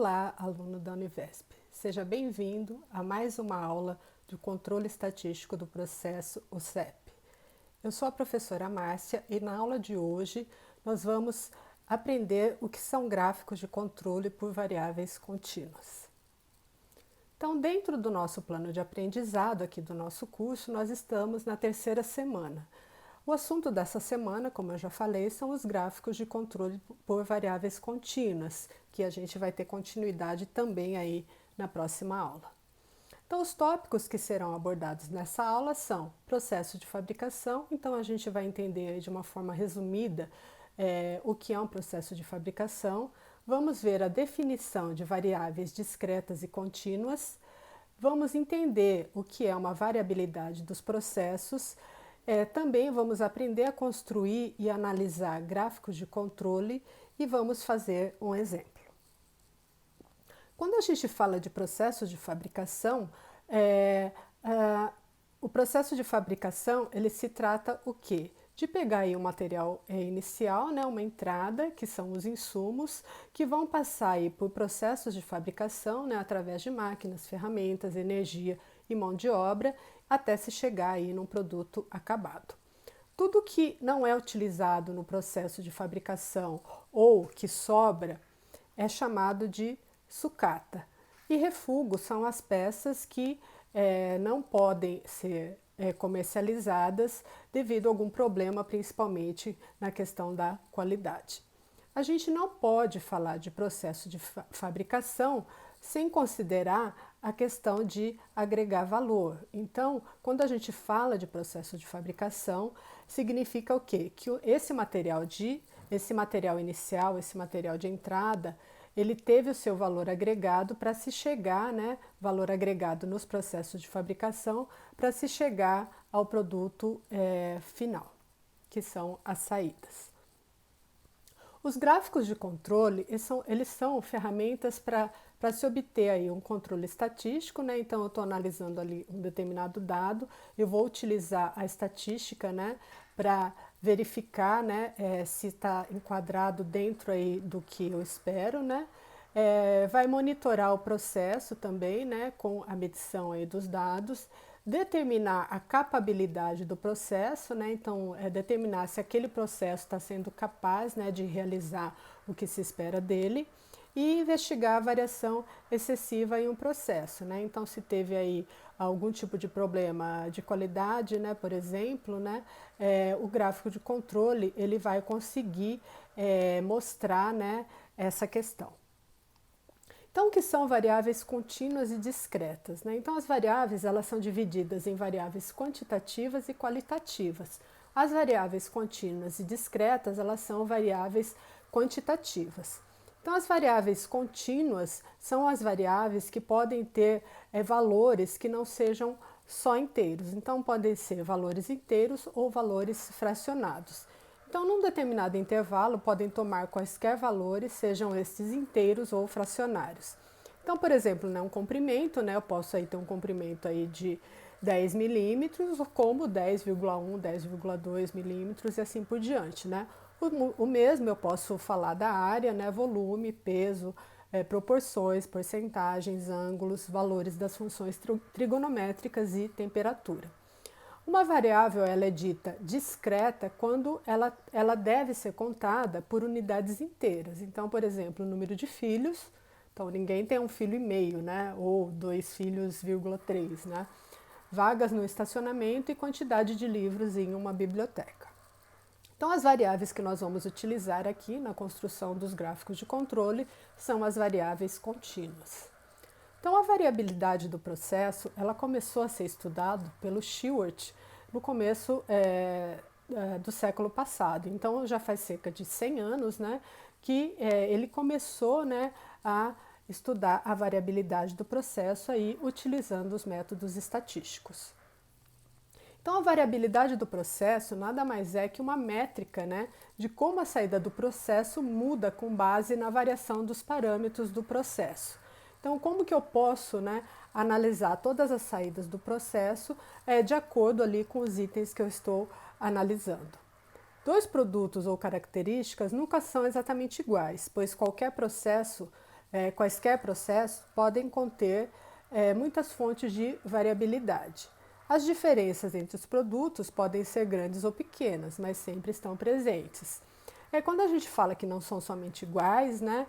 Olá, aluno da Univesp. Seja bem-vindo a mais uma aula do Controle Estatístico do Processo, o CEP. Eu sou a professora Márcia e na aula de hoje nós vamos aprender o que são gráficos de controle por variáveis contínuas. Então, dentro do nosso plano de aprendizado aqui do nosso curso, nós estamos na terceira semana. O assunto dessa semana, como eu já falei, são os gráficos de controle por variáveis contínuas, que a gente vai ter continuidade também aí na próxima aula. Então, os tópicos que serão abordados nessa aula são processo de fabricação, então a gente vai entender de uma forma resumida o que é um processo de fabricação. Vamos ver a definição de variáveis discretas e contínuas, vamos entender o que é uma variabilidade dos processos. Também vamos aprender a construir e analisar gráficos de controle e vamos fazer um exemplo. Quando a gente fala de processo de fabricação, o processo de fabricação ele se trata o quê? De pegar aí um material inicial, né, uma entrada, que são os insumos, que vão passar aí por processos de fabricação, né, através de máquinas, ferramentas, energia e mão de obra, até se chegar aí num produto acabado. Tudo que não é utilizado no processo de fabricação ou que sobra é chamado de sucata. E refúgio são as peças que não podem ser comercializadas devido a algum problema, principalmente na questão da qualidade. A gente não pode falar de processo de fabricação sem considerar a questão de agregar valor. Então, quando a gente fala de processo de fabricação, significa o quê? Que esse material inicial, esse material de entrada, ele teve o seu valor agregado para se chegar, né, valor agregado nos processos de fabricação, para se chegar ao produto final, que são as saídas. Os gráficos de controle, eles são ferramentas para se obter aí um controle estatístico, né? Então eu estou analisando ali um determinado dado, eu vou utilizar a estatística, né, para verificar, né, se está enquadrado dentro aí do que eu espero, né? Vai monitorar o processo também, né, com a medição aí dos dados, determinar a capabilidade do processo, né? Então, determinar se aquele processo está sendo capaz, né, de realizar o que se espera dele e investigar a variação excessiva em um processo, né? Então, se teve aí algum tipo de problema de qualidade, né, por exemplo, né, o gráfico de controle ele vai conseguir mostrar, né, essa questão. Então, o que são variáveis contínuas e discretas, né? Então, as variáveis elas são divididas em variáveis quantitativas e qualitativas. As variáveis contínuas e discretas elas são variáveis quantitativas. Então, as variáveis contínuas são as variáveis que podem ter valores que não sejam só inteiros. Então, podem ser valores inteiros ou valores fracionados. Então, num determinado intervalo, podem tomar quaisquer valores, sejam estes inteiros ou fracionários. Então, por exemplo, né, um comprimento, né, eu posso aí ter um comprimento aí de 10 milímetros, como 10,1, 10,2 milímetros e assim por diante, né? O mesmo eu posso falar da área, né, volume, peso, proporções, porcentagens, ângulos, valores das funções trigonométricas e temperatura. Uma variável ela é dita discreta quando ela deve ser contada por unidades inteiras. Então, por exemplo, o número de filhos, então ninguém tem um filho e meio, né? Ou 2 filhos, 3, né? Vagas no estacionamento e quantidade de livros em uma biblioteca. Então, as variáveis que nós vamos utilizar aqui na construção dos gráficos de controle são as variáveis contínuas. Então, a variabilidade do processo, ela começou a ser estudada pelo Shewhart no começo do século passado. Então, já faz cerca de 100 anos, né, que ele começou, né, a estudar a variabilidade do processo aí, utilizando os métodos estatísticos. Então, a variabilidade do processo nada mais é que uma métrica, né, de como a saída do processo muda com base na variação dos parâmetros do processo. Então, como que eu posso, né, analisar todas as saídas do processo de acordo ali com os itens que eu estou analisando? Dois produtos ou características nunca são exatamente iguais, pois qualquer processo quaisquer processos podem conter muitas fontes de variabilidade. As diferenças entre os produtos podem ser grandes ou pequenas, mas sempre estão presentes. Quando a gente fala que não são somente iguais, né?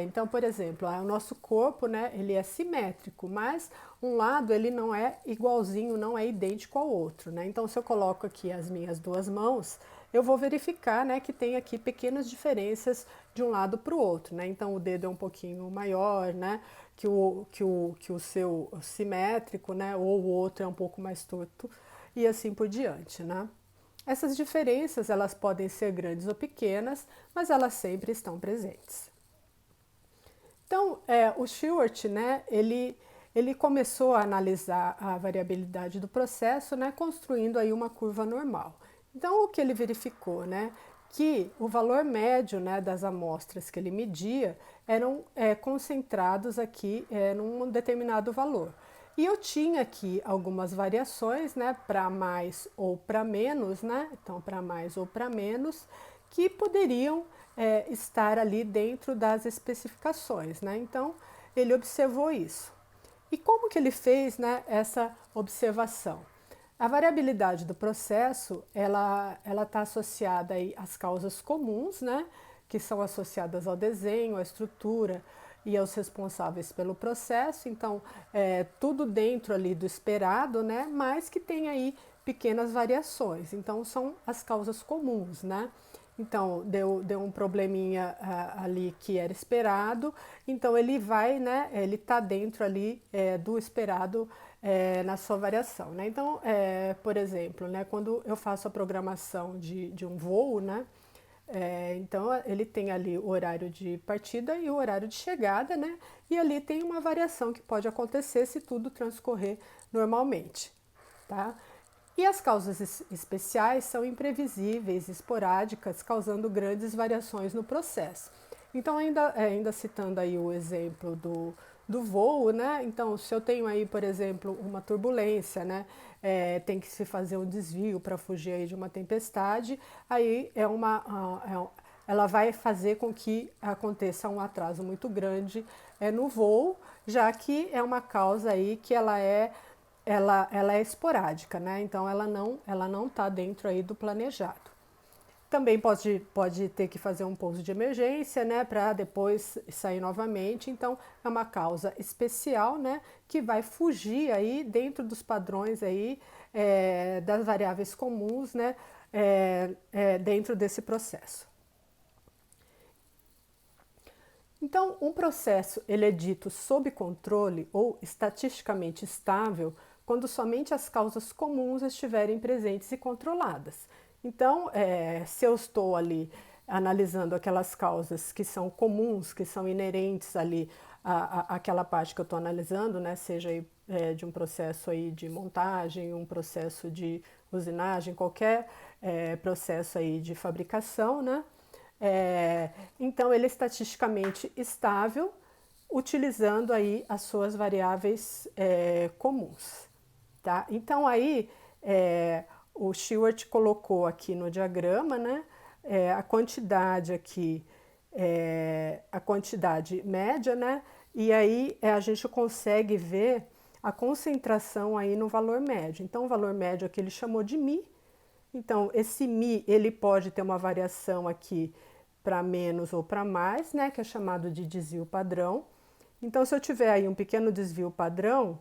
Então, por exemplo, o nosso corpo, né, ele é simétrico, mas um lado ele não é igualzinho, não é idêntico ao outro, né? Então, se eu coloco aqui as minhas duas mãos, eu vou verificar, né, que tem aqui pequenas diferenças de um lado para o outro, né? Então, o dedo é um pouquinho maior, né, que o seu simétrico, né, ou o outro é um pouco mais torto e assim por diante, né? Essas diferenças elas podem ser grandes ou pequenas, mas elas sempre estão presentes. Então, o Shewhart, né, ele começou a analisar a variabilidade do processo, né, construindo aí uma curva normal. Então, o que ele verificou, né, que o valor médio, né, das amostras que ele media eram concentrados aqui num determinado valor. E eu tinha aqui algumas variações, né, para mais ou para menos, né, então para mais ou para menos, que poderiam estar ali dentro das especificações, né? Então ele observou isso. E como que ele fez, né, essa observação? A variabilidade do processo, ela está associada aí às causas comuns, né, que são associadas ao desenho, à estrutura e aos responsáveis pelo processo. Então, tudo dentro ali do esperado, né, mas que tem aí pequenas variações. Então, são as causas comuns, né? Então, deu um probleminha ali que era esperado, então ele vai, né, ele está dentro ali do esperado na sua variação, né? Então, por exemplo, né, quando eu faço a programação de um voo, né, então ele tem ali o horário de partida e o horário de chegada, né, e ali tem uma variação que pode acontecer se tudo transcorrer normalmente, tá? E as causas especiais são imprevisíveis, esporádicas, causando grandes variações no processo. Então, ainda citando aí o exemplo do voo, né? Então, se eu tenho aí, por exemplo, uma turbulência, né? Tem que se fazer um desvio para fugir aí de uma tempestade, aí ela vai fazer com que aconteça um atraso muito grande no voo, já que é uma causa aí que ela é esporádica, né? Então ela não está dentro aí do planejado. Também pode ter que fazer um pouso de emergência, né, para depois sair novamente. Então é uma causa especial, né, que vai fugir aí dentro dos padrões aí das variáveis comuns, né, dentro desse processo. Então, um processo ele é dito sob controle ou estatisticamente estável quando somente as causas comuns estiverem presentes e controladas. Então, se eu estou ali analisando aquelas causas que são comuns, que são inerentes ali àquela parte que eu estou analisando, né, seja aí, de um processo aí de montagem, um processo de usinagem, qualquer processo aí de fabricação, né? Então ele é estatisticamente estável, utilizando aí as suas variáveis comuns, tá? Então aí o Shewhart colocou aqui no diagrama, né, a quantidade aqui, a quantidade média, né, e aí a gente consegue ver a concentração aí no valor médio. Então o valor médio aqui ele chamou de μ. Então esse μ ele pode ter uma variação aqui para menos ou para mais, né, que é chamado de desvio padrão. Então, se eu tiver aí um pequeno desvio padrão,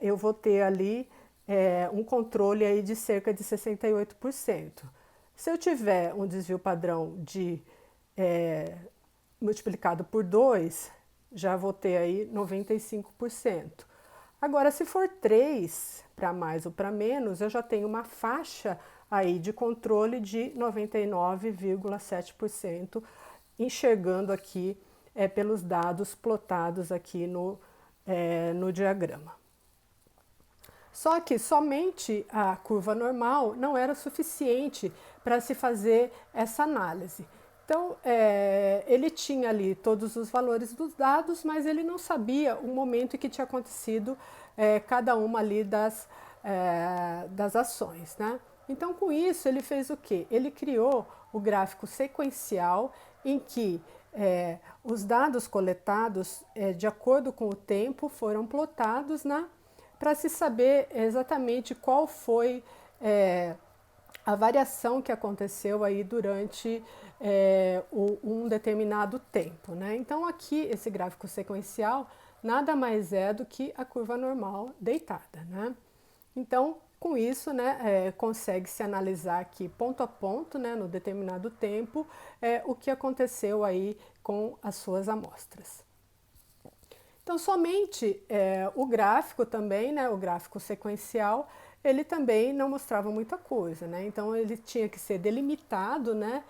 eu vou ter ali um controle aí de cerca de 68%. Se eu tiver um desvio padrão de multiplicado por 2, já vou ter aí 95%. Agora, se for 3 para mais ou para menos, eu já tenho uma faixa aí de controle de 99,7%, enxergando aqui pelos dados plotados aqui no diagrama. Só que somente a curva normal não era suficiente para se fazer essa análise. Então, ele tinha ali todos os valores dos dados, mas ele não sabia o momento em que tinha acontecido cada uma ali das ações, né? Então, com isso, ele fez o quê? Ele criou o gráfico sequencial em que os dados coletados, de acordo com o tempo, foram plotados, né, para se saber exatamente qual foi a variação que aconteceu aí durante um determinado tempo, né? Então aqui esse gráfico sequencial nada mais é do que a curva normal deitada, né? Então com isso, né, consegue-se analisar aqui ponto a ponto, né, no determinado tempo, o que aconteceu aí com as suas amostras. Então, somente o gráfico também, né, o gráfico sequencial, ele também não mostrava muita coisa, né? Então, ele tinha que ser delimitado, né,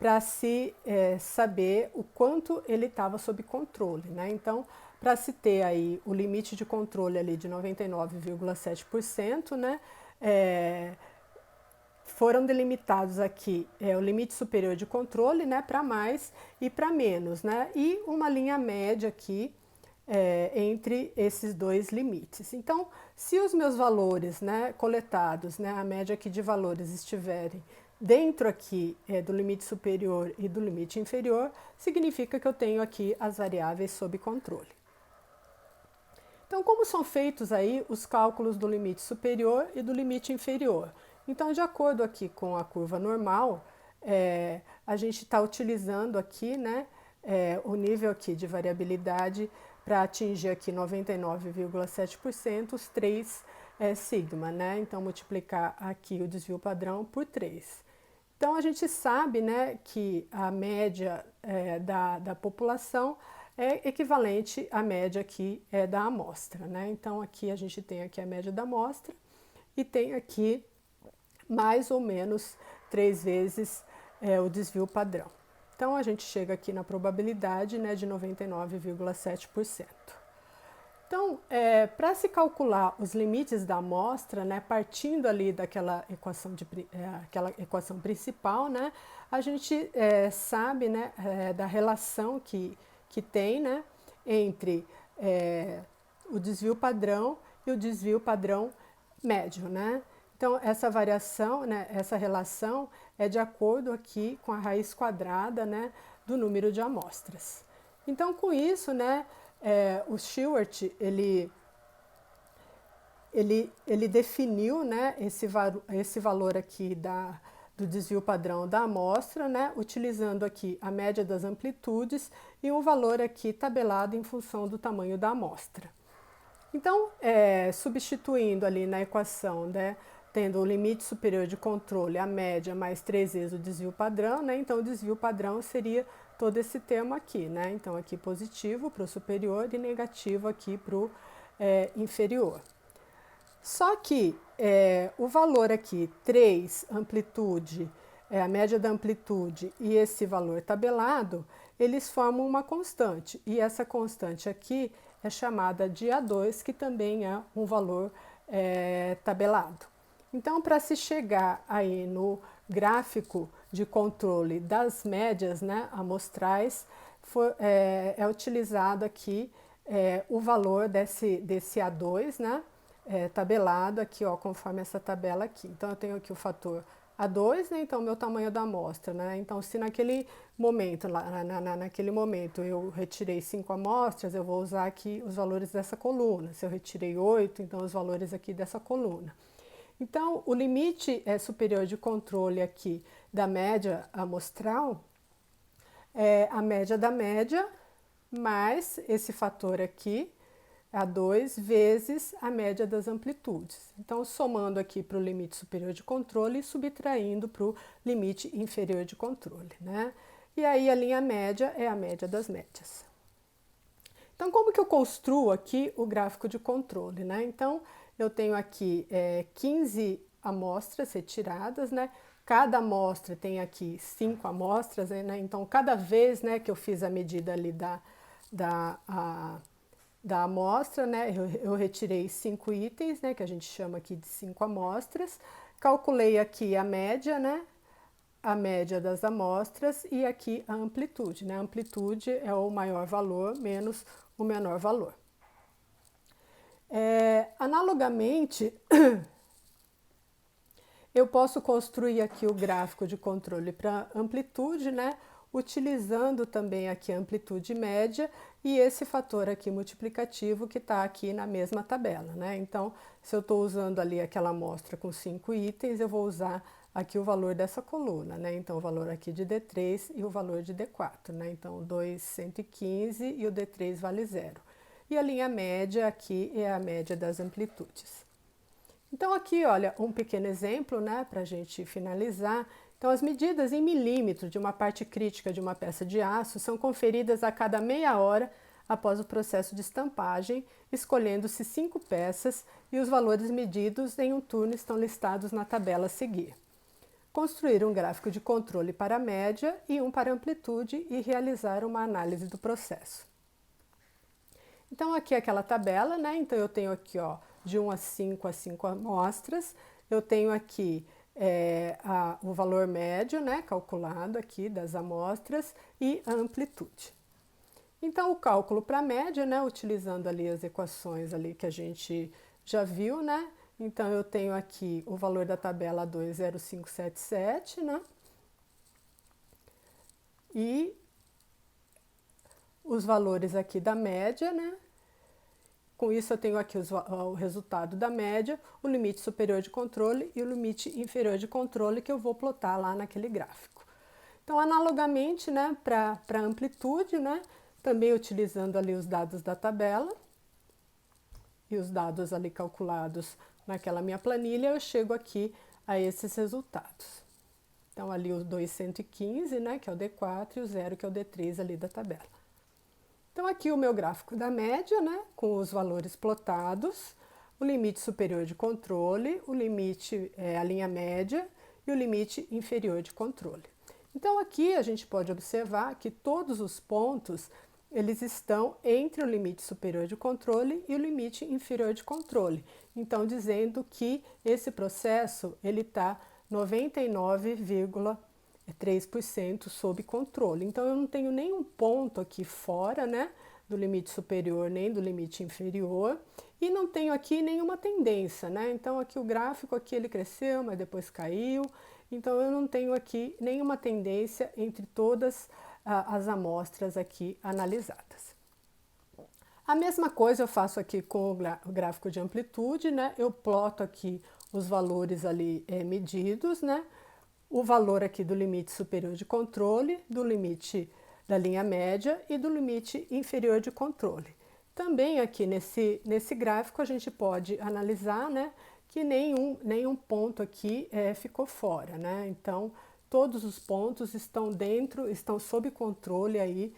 para se saber o quanto ele estava sob controle, né? Então, para se ter aí o limite de controle ali de 99,7%, né, foram delimitados aqui o limite superior de controle, né, para mais e para menos, né, e uma linha média aqui entre esses dois limites. Então, se os meus valores, né, coletados, né, a média aqui de valores estiverem dentro aqui do limite superior e do limite inferior, significa que eu tenho aqui as variáveis sob controle. Então, como são feitos aí os cálculos do limite superior e do limite inferior? Então, de acordo aqui com a curva normal, a gente está utilizando aqui, né, o nível aqui de variabilidade para atingir aqui 99,7%, os 3 sigma, né? Então, multiplicar aqui o desvio padrão por 3. Então, a gente sabe, né, que a média da população é equivalente à média aqui da amostra, né? Então, aqui a gente tem aqui a média da amostra e tem aqui mais ou menos 3 vezes o desvio padrão. Então, a gente chega aqui na probabilidade, né, de 99,7%. Então, para se calcular os limites da amostra, né, partindo ali daquela aquela equação principal, né, a gente sabe, né, da relação que tem, né, entre o desvio padrão e o desvio padrão médio, né? Então, essa variação, né, essa relação é de acordo aqui com a raiz quadrada, né, do número de amostras. Então, com isso, né, o Shewhart, ele definiu, né, esse valor aqui do desvio padrão da amostra, né, utilizando aqui a média das amplitudes e um valor aqui tabelado em função do tamanho da amostra. Então, substituindo ali na equação, né, tendo o limite superior de controle, a média mais 3 vezes o desvio padrão, né, então o desvio padrão seria todo esse termo aqui, né, então aqui positivo para o superior e negativo aqui para o inferior. Só que o valor aqui, 3, amplitude, a média da amplitude e esse valor tabelado, eles formam uma constante. E essa constante aqui é chamada de A2, que também é um valor tabelado. Então, para se chegar aí no gráfico de controle das médias, né, amostrais, é utilizado aqui o valor desse A2, né, tabelado aqui, ó, conforme essa tabela aqui. Então, eu tenho aqui o fator A2, né, então, meu tamanho da amostra, né, então, se naquele momento, naquele momento eu retirei 5 amostras, eu vou usar aqui os valores dessa coluna. Se eu retirei 8, então, os valores aqui dessa coluna. Então, o limite superior de controle aqui da média amostral é a média da média mais esse fator aqui, A2, vezes a média das amplitudes. Então, somando aqui para o limite superior de controle e subtraindo para o limite inferior de controle, né? E aí a linha média é a média das médias. Então, como que eu construo aqui o gráfico de controle, né? Então, eu tenho aqui 15 amostras retiradas, né? Cada amostra tem aqui 5 amostras, né? Então, cada vez, né, que eu fiz a medida ali da amostra, né, eu retirei 5 itens, né, que a gente chama aqui de 5 amostras, calculei aqui a média, né, a média das amostras e aqui a amplitude, né, a amplitude é o maior valor menos o menor valor. Analogamente, eu posso construir aqui o gráfico de controle para amplitude, né, utilizando também aqui a amplitude média e esse fator aqui multiplicativo que está aqui na mesma tabela, né? Então, se eu estou usando ali aquela amostra com 5 itens, eu vou usar aqui o valor dessa coluna, né? Então, o valor aqui de D3 e o valor de D4, né? Então, 2,115 e o D3 vale 0. E a linha média aqui é a média das amplitudes. Então, aqui, olha, um pequeno exemplo, né, para a gente finalizar. Então, as medidas em milímetro de uma parte crítica de uma peça de aço são conferidas a cada meia hora após o processo de estampagem, escolhendo-se 5 peças e os valores medidos em um turno estão listados na tabela a seguir. Construir um gráfico de controle para a média e um para a amplitude e realizar uma análise do processo. Então, aqui é aquela tabela, né? Então, eu tenho aqui, ó, de 1 a 5 amostras. Eu tenho aqui o valor médio, né, calculado aqui das amostras e a amplitude. Então, o cálculo para a média, né, utilizando ali as equações ali que a gente já viu, né? Então, eu tenho aqui o valor da tabela 20577, né? E os valores aqui da média, né? Com isso, eu tenho aqui o resultado da média, o limite superior de controle e o limite inferior de controle que eu vou plotar lá naquele gráfico. Então, analogamente, né, para a amplitude, né, também utilizando ali os dados da tabela e os dados ali calculados naquela minha planilha, eu chego aqui a esses resultados. Então, ali os 215, né, que é o D4, e o 0, que é o D3 ali da tabela. Então, aqui o meu gráfico da média, né, com os valores plotados, o limite superior de controle, o limite, a linha média e o limite inferior de controle. Então, aqui a gente pode observar que todos os pontos, eles estão entre o limite superior de controle e o limite inferior de controle. Então, dizendo que esse processo, ele está 99,3% sob controle. Então, eu não tenho nenhum ponto aqui fora, né, do limite superior nem do limite inferior e não tenho aqui nenhuma tendência, né? Então, aqui o gráfico aqui ele cresceu, mas depois caiu. Então, eu não tenho aqui nenhuma tendência entre todas as amostras aqui analisadas. A mesma coisa eu faço aqui com o gráfico de amplitude, né? Eu ploto aqui os valores ali medidos, né? O valor aqui do limite superior de controle, do limite da linha média e do limite inferior de controle. Também aqui nesse gráfico a gente pode analisar, né, que nenhum ponto aqui ficou fora, né? Então, todos os pontos estão sob controle aí,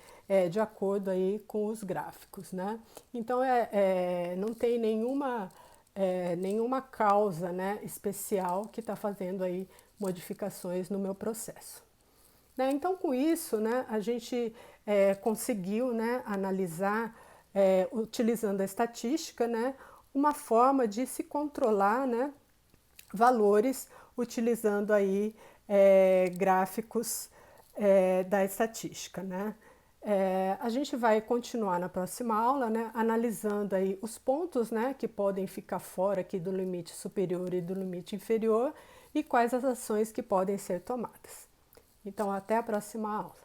de acordo aí com os gráficos, né? Então, não tem nenhuma causa, né, especial que está fazendo aí modificações no meu processo. Né? Então, com isso, né, a gente conseguiu, né, analisar, utilizando a estatística, né, uma forma de se controlar, né, valores utilizando aí gráficos da estatística, né? A gente vai continuar na próxima aula, né, analisando aí os pontos, né, que podem ficar fora aqui do limite superior e do limite inferior e quais as ações que podem ser tomadas. Então, até a próxima aula.